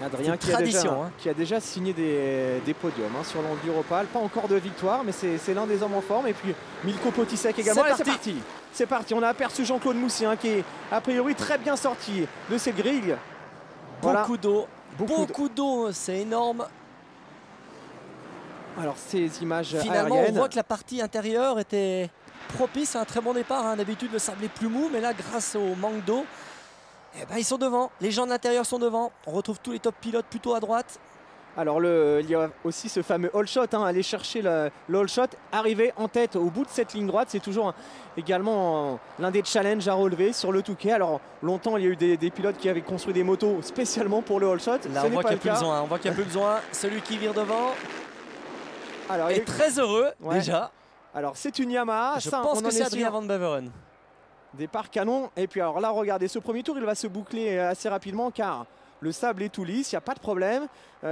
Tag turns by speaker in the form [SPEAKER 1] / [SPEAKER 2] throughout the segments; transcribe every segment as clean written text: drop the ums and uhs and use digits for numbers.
[SPEAKER 1] Adrien qui a déjà signé des podiums sur l'Enduropal. Pas encore de victoire, mais c'est l'un des hommes en forme. Et puis Milko Potisek également. C'est parti. C'est parti. On a aperçu Jean-Claude Moussy qui est a priori très bien sorti de cette grille.
[SPEAKER 2] Beaucoup d'eau. Beaucoup d'eau, c'est énorme.
[SPEAKER 1] Alors ces images
[SPEAKER 2] finalement,
[SPEAKER 1] aériennes.
[SPEAKER 2] On voit que la partie intérieure était propice à un très bon départ. D'habitude, le sable est plus mou, mais là, grâce au manque d'eau, eh ben, ils sont devant. Les gens de l'intérieur sont devant. On retrouve tous les top pilotes plutôt à droite.
[SPEAKER 1] Alors il y a aussi ce fameux all shot, aller chercher le all shot, arriver en tête au bout de cette ligne droite, c'est toujours également l'un des challenges à relever sur le Touquet. Alors longtemps il y a eu des pilotes qui avaient construit des motos spécialement pour le all shot.
[SPEAKER 2] Là on voit qu'il n'y a plus besoin, on voit qu'il n'y a plus besoin. Celui qui vire devant est très heureux déjà.
[SPEAKER 1] Alors c'est une Yamaha.
[SPEAKER 2] Je pense que c'est Adrien Van Beveren.
[SPEAKER 1] Départ canon. Et puis alors là regardez, ce premier tour il va se boucler assez rapidement car le sable est tout lisse, il n'y a pas de problème.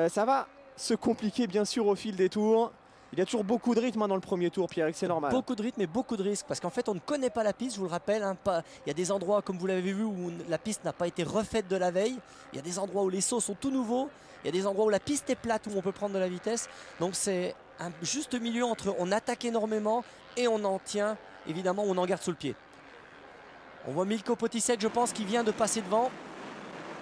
[SPEAKER 1] Ça va se compliquer bien sûr au fil des tours. Il y a toujours beaucoup de rythme dans le premier tour, Pierre, c'est normal.
[SPEAKER 2] Beaucoup de rythme et beaucoup de risques parce qu'en fait on ne connaît pas la piste, je vous le rappelle. Il y a des endroits comme vous l'avez vu où la piste n'a pas été refaite de la veille. Il y a des endroits où les sauts sont tout nouveaux. Il y a des endroits où la piste est plate, où on peut prendre de la vitesse. Donc c'est un juste milieu entre on attaque énormément et on en tient, évidemment, on en garde sous le pied. On voit Milko Potisek, je pense, qui vient de passer devant.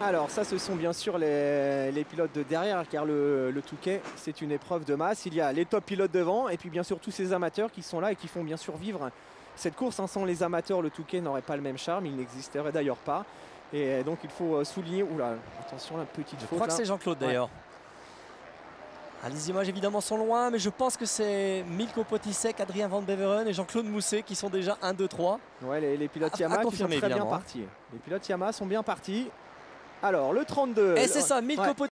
[SPEAKER 1] Alors ça, ce sont bien sûr les pilotes de derrière, car le Touquet, c'est une épreuve de masse. Il y a les top pilotes devant et puis bien sûr tous ces amateurs qui sont là et qui font bien sûr vivre cette course. Sans les amateurs, le Touquet n'aurait pas le même charme, il n'existerait d'ailleurs pas. Et donc il faut souligner, oula, attention, la petite faute.
[SPEAKER 2] Je crois que c'est Jean-Claude d'ailleurs. Les images évidemment sont loin, mais je pense que c'est Milko Potisek, Adrien Van Beveren et Jean-Claude Moussy qui sont déjà 1, 2, 3.
[SPEAKER 1] Ouais, les pilotes Yamaha qui sont très bien partis. Les pilotes Yamaha sont bien partis. Alors le 32.
[SPEAKER 2] Et c'est ça, Milko Potisek.